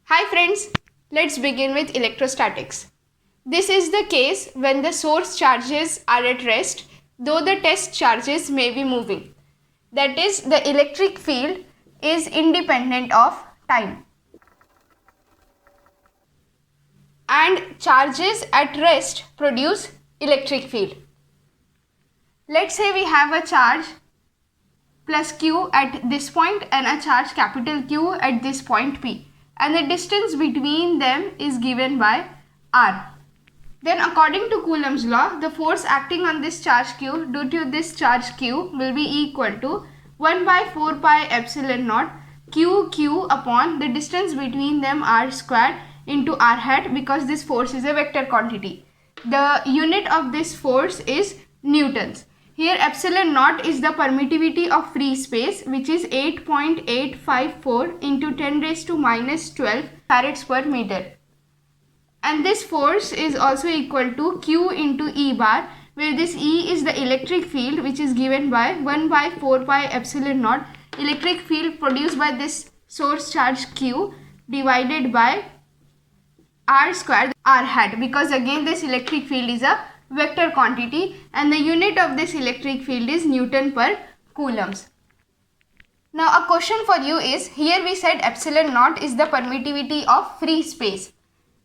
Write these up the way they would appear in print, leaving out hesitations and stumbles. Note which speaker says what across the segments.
Speaker 1: Hi friends, let's begin with electrostatics. This is the case when the source charges are at rest, though the test charges may be moving. That is, the electric field is independent of time. And charges at rest produce electric field. Let's say we have a charge plus q at this point and a charge capital Q at this point P, and the distance between them is given by r. Then according to Coulomb's law, the force acting on this charge q due to this charge q will be equal to 1 by 4 pi epsilon naught q upon the distance between them r squared into r hat, because this force is a vector quantity. The unit of this force is newtons. Here epsilon naught is the permittivity of free space, which is 8.854 into 10 raised to minus 12 farads per meter. And this force is also equal to Q into E bar, where this E is the electric field, which is given by 1 by 4 pi epsilon naught electric field produced by this source charge Q divided by r square r hat, because again this electric field is a vector quantity and the unit of this electric field is Newton per coulombs. Now a question for you is, here we said epsilon naught is the permittivity of free space.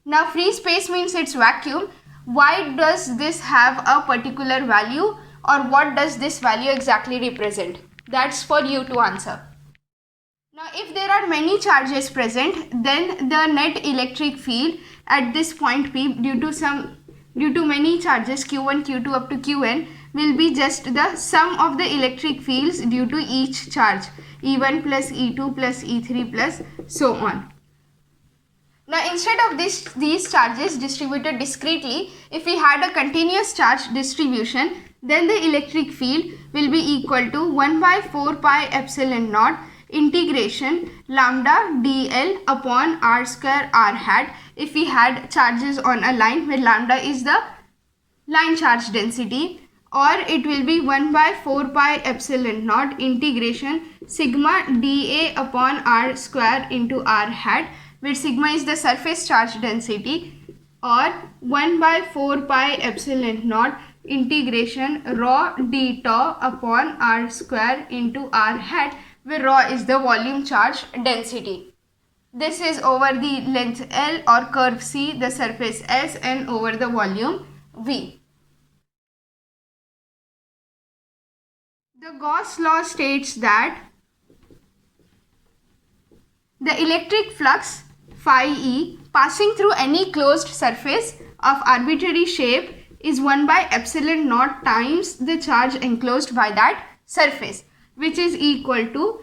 Speaker 1: Now free space means it's vacuum. Why does this have a particular value, or what does this value exactly represent? That's for you to answer. Now if there are many charges present, then the net electric field at this point P due to many charges q1, q2 up to qn will be just the sum of the electric fields due to each charge, E1 plus E2 plus E3 plus so on. Now instead of these charges distributed discretely, if we had a continuous charge distribution, then the electric field will be equal to 1 by 4 pi epsilon naught integration lambda dl upon r square r hat, if we had charges on a line where lambda is the line charge density, or it will be 1 by 4 pi epsilon naught integration sigma dA upon r square into r hat, where sigma is the surface charge density, or 1 by 4 pi epsilon naught integration rho d tau upon r square into r hat, where rho is the volume charge density. This is over the length L or curve C, the surface S, and over the volume V. The Gauss law states that the electric flux phi E passing through any closed surface of arbitrary shape is 1 by epsilon naught times the charge enclosed by that surface, which is equal to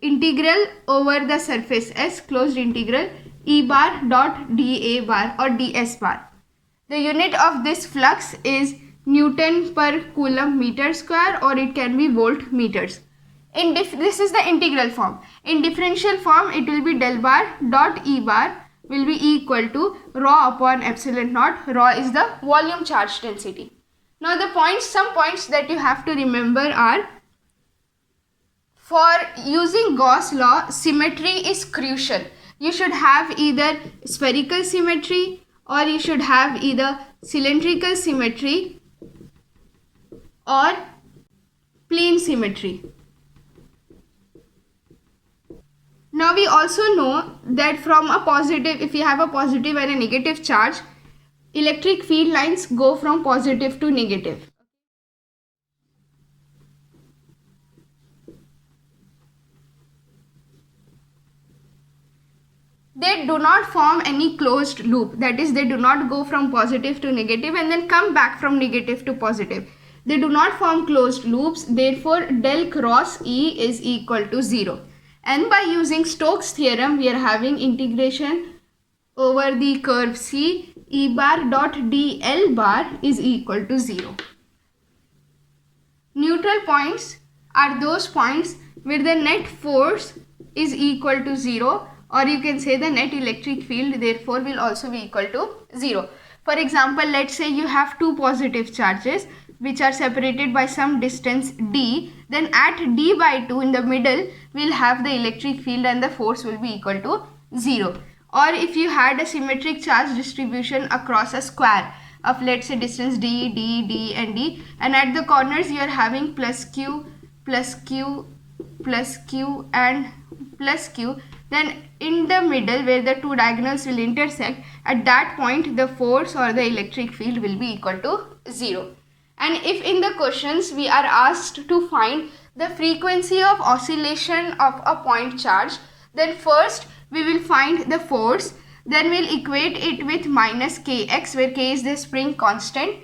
Speaker 1: integral over the surface S closed integral E bar dot dA bar or ds bar. The unit of this flux is Newton per coulomb meter square, or it can be volt meters. This is the integral form. In differential form, it will be del bar dot E bar will be equal to rho upon epsilon naught. Rho is the volume charge density. Now some points that you have to remember are, for using Gauss law, symmetry is crucial. You should have either spherical symmetry or you should have either cylindrical symmetry or plane symmetry. Now we also know that from a positive, if you have a positive and a negative charge, electric field lines go from positive to negative. They do not form any closed loop, that is, they do not go from positive to negative and then come back from negative to positive. They do not form closed loops, therefore del cross E is equal to 0. And by using Stokes' theorem, we are having integration over the curve C, E bar dot dl bar is equal to 0. Neutral points are those points where the net force is equal to 0, or you can say the net electric field therefore will also be equal to 0. For example, let's say you have two positive charges which are separated by some distance d, then at d by 2 in the middle we'll have the electric field and the force will be equal to 0. or if you had a symmetric charge distribution across a square of, let's say, distance d, d, d and d, and at the corners you are having plus q, plus q, plus q and plus q, then in the middle where the two diagonals will intersect, at that point the force or the electric field will be equal to 0. And if in the questions we are asked to find the frequency of oscillation of a point charge, then first we will find the force, then we'll equate it with minus kx, where k is the spring constant,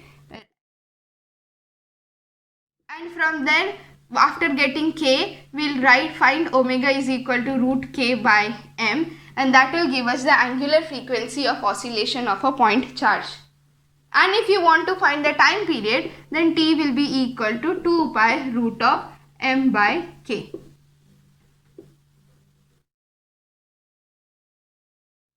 Speaker 1: and from then after getting k, we'll find omega is equal to root k by m, and that will give us the angular frequency of oscillation of a point charge. And if you want to find the time period, then t will be equal to 2 pi root of m by k.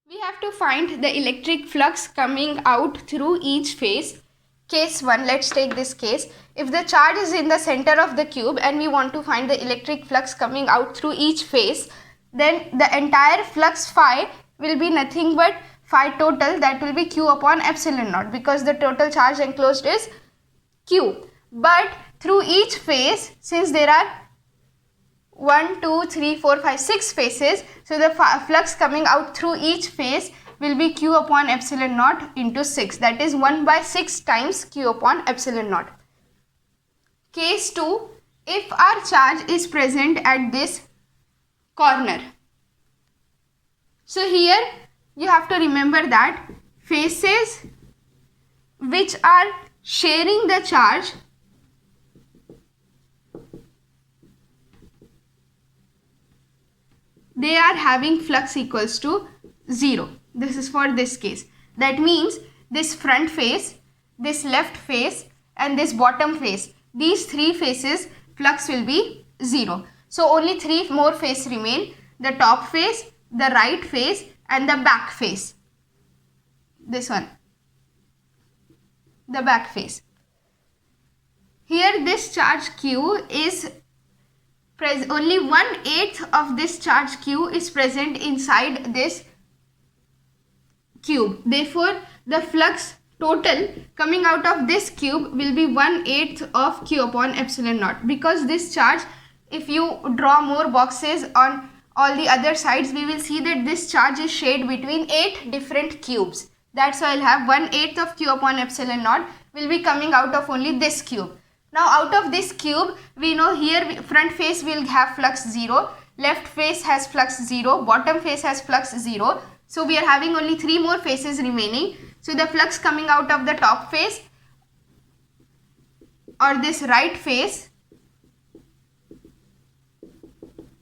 Speaker 1: We have to find the electric flux coming out through each phase. Case 1, let's take this case. If the charge is in the center of the cube and we want to find the electric flux coming out through each phase, then the entire flux phi will be nothing but phi total, that will be q upon epsilon naught, because the total charge enclosed is q. But through each phase, since there are 1, 2, 3, 4, 5, 6 phases, so the flux coming out through each phase will be q upon epsilon naught into 6, that is 1 by 6 times q upon epsilon naught. Case 2, if our charge is present at this corner. So here you have to remember that faces which are sharing the charge they are having flux equals to 0. This is for this case. That means this front face, this left face and this bottom face, these three faces flux will be 0. So only three more faces remain: the top face, the right face and the back face. This one, the back face. Here this charge q is only 1/8 of this charge q is present inside this cube. Therefore, the flux total coming out of this cube will be 1/8 of q upon epsilon naught. Because this charge, if you draw more boxes on all the other sides, we will see that this charge is shared between 8 different cubes. That's why I'll have 1/8 of q upon epsilon naught will be coming out of only this cube. Now out of this cube, we know here front face will have flux 0, left face has flux 0, bottom face has flux 0. So we are having only 3 more faces remaining. So the flux coming out of the top face or this right face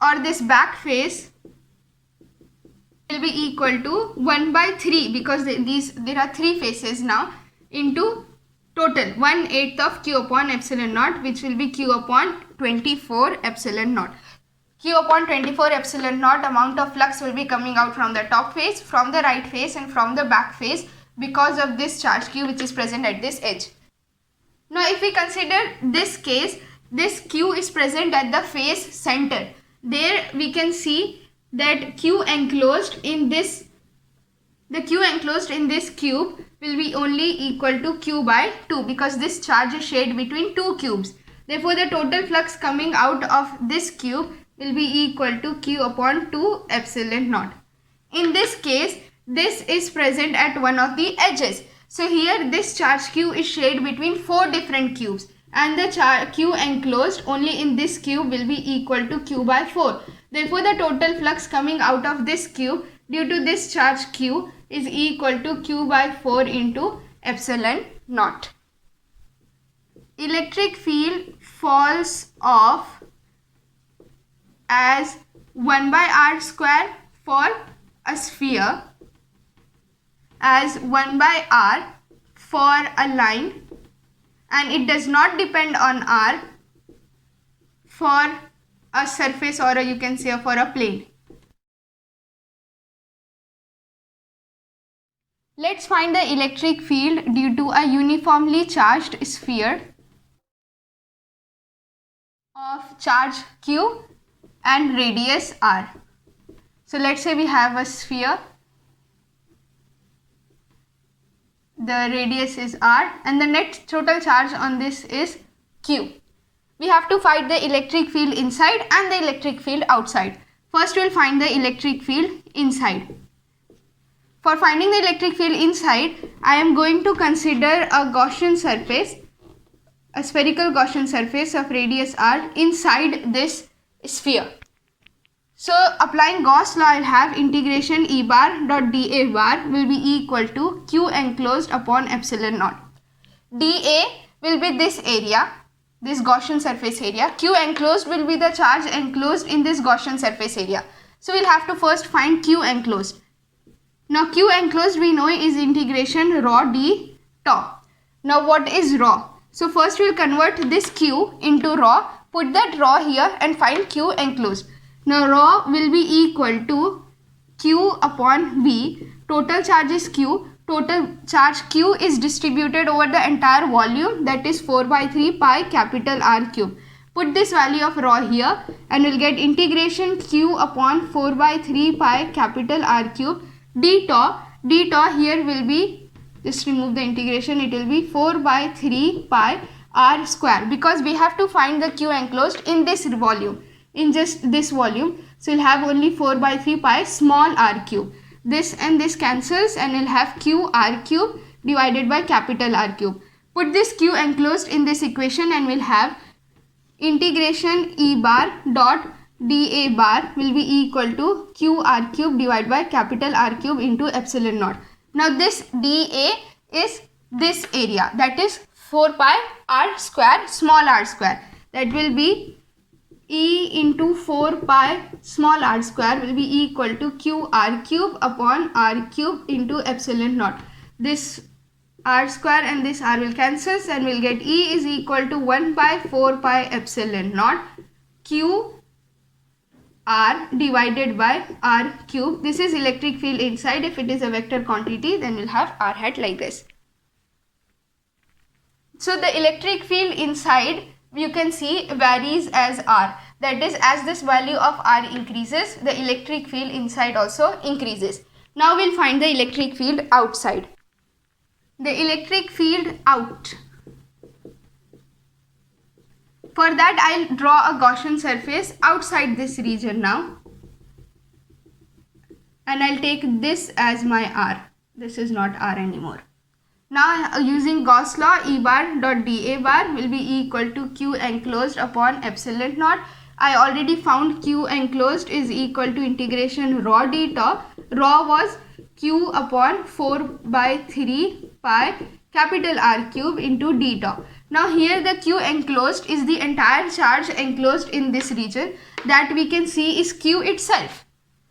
Speaker 1: or this back face will be equal to 1 by 3, because there are 3 faces now, into total 1/8 of q upon epsilon naught, which will be q upon 24 epsilon naught. Q upon 24 epsilon naught amount of flux will be coming out from the top face, from the right face and from the back face, because of this charge q which is present at this edge. Now if we consider this case, this q is present at the face center. There we can see that q enclosed in this, the q enclosed in this cube will be only equal to q by 2, because this charge is shared between 2 cubes. Therefore the total flux coming out of this cube will be equal to q upon 2 epsilon naught. In this case, this is present at one of the edges. So here this charge q is shared between 4 different cubes, and the q enclosed only in this cube will be equal to q by 4. Therefore the total flux coming out of this cube due to this charge q is equal to q by 4 into epsilon naught. Electric field falls off as 1 by r square for a sphere, as 1 by r for a line, and it does not depend on r for a surface, or you can say for a plane. Let's find the electric field due to a uniformly charged sphere of charge q and radius r. So let's say we have a sphere the radius is r, and the net total charge on this is q. We have to find the electric field inside and the electric field outside. First we will find the electric field inside. For finding the electric field inside, I am going to consider a Gaussian surface, a spherical Gaussian surface of radius r inside this sphere. So applying Gauss law, I will have integration E bar dot dA bar will be equal to Q enclosed upon epsilon naught. dA will be this area, this Gaussian surface area. Q enclosed will be the charge enclosed in this Gaussian surface area. So we will have to first find Q enclosed. Now Q enclosed we know is integration rho d tau. Now what is rho? So first we will convert this Q into rho, put that rho here and find Q enclosed. Now rho will be equal to Q upon V. Total charge is Q. Total charge Q is distributed over the entire volume, that is 4 by 3 pi capital R cube. Put this value of rho here and we'll get integration Q upon 4 by 3 pi capital R cube d tau. D tau here will be, just remove the integration, it will be 4 by 3 pi R square, because we have to find the Q enclosed in this volume, in just this volume. So we'll have only 4 by 3 pi small r cube. This and this cancels and we'll have Q r cube divided by capital R cube. Put this Q enclosed in this equation and we'll have integration E bar dot dA bar will be equal to Q r cube divided by capital R cube into epsilon naught. Now this dA is this area, that is 4 pi r square, small r square. That will be E into 4 pi small r square will be equal to Q r cube upon r cube into epsilon naught. This r square and this r will cancel and we'll get E is equal to 1 by 4 pi epsilon naught Q r divided by r cube. This is electric field inside. If it is a vector quantity, then we'll have r hat like this. So the electric field inside, you can see, varies as r. That is, as this value of r increases, the electric field inside also increases. Now we'll find the electric field outside. The electric field out. For that, I'll draw a Gaussian surface outside this region now. And I'll take this as my r. This is not r anymore. Now using Gauss law, E bar dot dA bar will be equal to Q enclosed upon epsilon naught. I already found Q enclosed is equal to integration rho d tau. Rho was Q upon 4 by 3 pi capital R cube into d tau. Now here the Q enclosed is the entire charge enclosed in this region, that we can see is Q itself,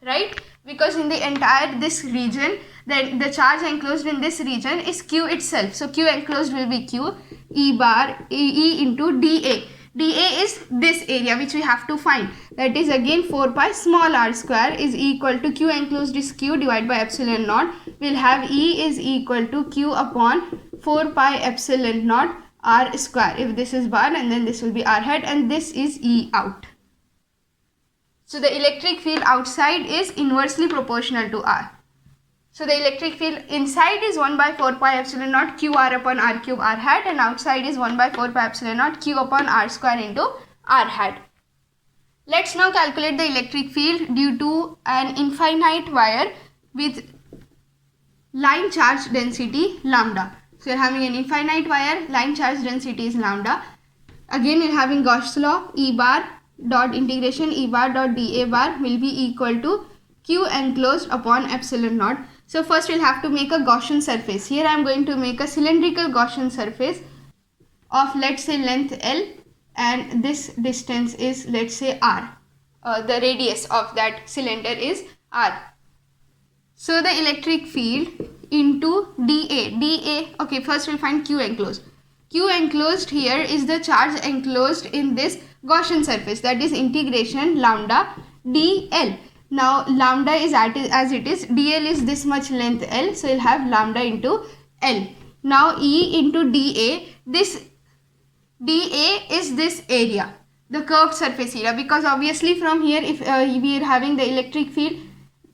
Speaker 1: right? Because in the entire this region, then the charge enclosed in this region is Q itself. So Q enclosed will be Q E bar E into dA. dA is this area which we have to find. That is again 4 pi small r square is equal to Q enclosed is Q divided by epsilon naught. We'll have E is equal to Q upon 4 pi epsilon naught r square. If this is bar, and then this will be r hat, and this is E out. So the electric field outside is inversely proportional to r. So the electric field inside is 1 by 4 pi epsilon naught Q r upon r cube r hat, and outside is 1 by 4 pi epsilon naught Q upon r square into r hat. Let's now calculate the electric field due to an infinite wire with line charge density lambda. So you're having an infinite wire, line charge density is lambda. Again you're having Gauss law, E bar dot integration E bar dot dA bar will be equal to Q enclosed upon epsilon naught. So first we'll have to make a Gaussian surface. Here I am going to make a cylindrical Gaussian surface of, let's say, length L, and this distance is, let's say, r. The radius of that cylinder is r. So the electric field into dA, okay, first we'll find Q enclosed. Q enclosed here is the charge enclosed in this Gaussian surface, that is integration lambda dl. Now lambda is as it is, dl is this much length L, so you'll have lambda into L. Now E into dA, this dA is this area, the curved surface area, because obviously from here if we are having the electric field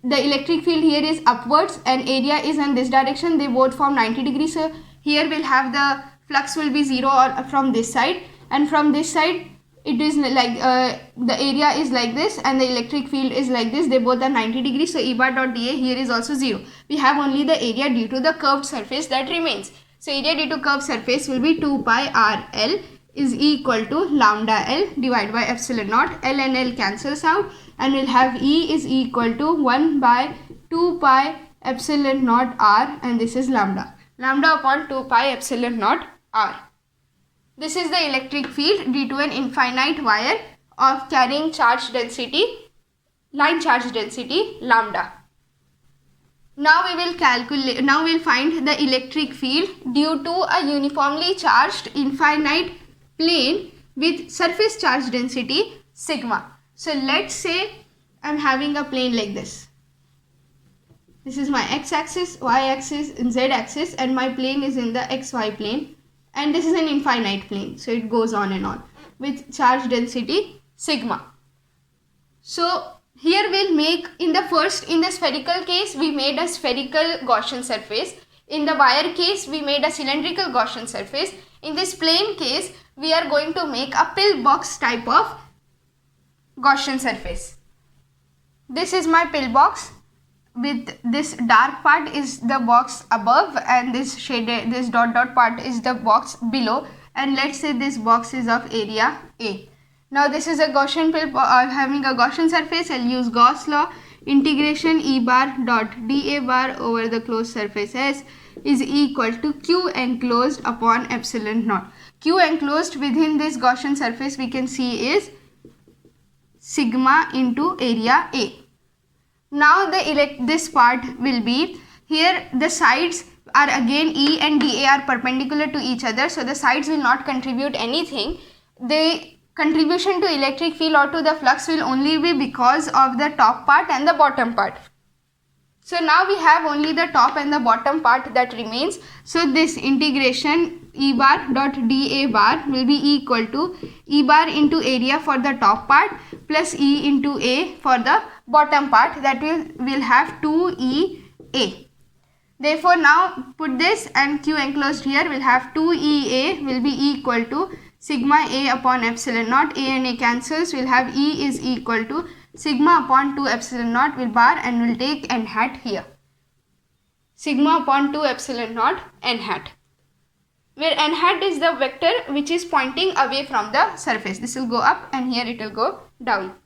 Speaker 1: the electric field here is upwards and area is in this direction, they both form 90 degrees. So here we'll have the flux will be 0 or from this side, and from this side it is like the area is like this and the electric field is like this, they both are 90 degrees. So E bar dot dA here is also 0. We have only the area due to the curved surface that remains. So area due to curved surface will be 2 pi RL is equal to lambda L divided by epsilon naught. L and L cancels out and we'll have E is equal to 1 by 2 pi epsilon naught R, and this is lambda. Lambda upon 2 pi epsilon naught R. This is the electric field due to an infinite wire of carrying charge density, line charge density lambda. Now we will calculate, now we will find the electric field due to a uniformly charged infinite plane with surface charge density sigma. So let's say I am having a plane like this. This is my x-axis, y-axis and z-axis, and my plane is in the xy plane, and this is an infinite plane, so it goes on and on with charge density sigma. So here we'll make, in the spherical case we made a spherical Gaussian surface, in the wire case we made a cylindrical Gaussian surface, in this plane case we are going to make a pillbox type of Gaussian surface. This is my pillbox, with this dark part is the box above and this shaded, this dot dot part is the box below, and let's say this box is of area A. Now this is a Gaussian having a Gaussian surface. I'll use Gauss law. Integration E bar dot dA bar over the closed surface S is equal to Q enclosed upon epsilon naught. Q enclosed within this Gaussian surface we can see is sigma into area A. Now this part will be, here the sides are again E and dA are perpendicular to each other, so the sides will not contribute anything. The contribution to electric field or to the flux will only be because of the top part and the bottom part. So now we have only the top and the bottom part that remains. So this integration E bar dot dA bar will be equal to E bar into area for the top part plus E into A for the bottom part, that will have 2EA. Therefore now put this and Q enclosed here will have 2EA will be equal to sigma A upon epsilon naught. A and A cancels, will have E is equal to sigma upon 2 epsilon naught will bar and will take n hat here. Sigma upon 2 epsilon naught n hat, where n hat is the vector which is pointing away from the surface. This will go up and here it will go down.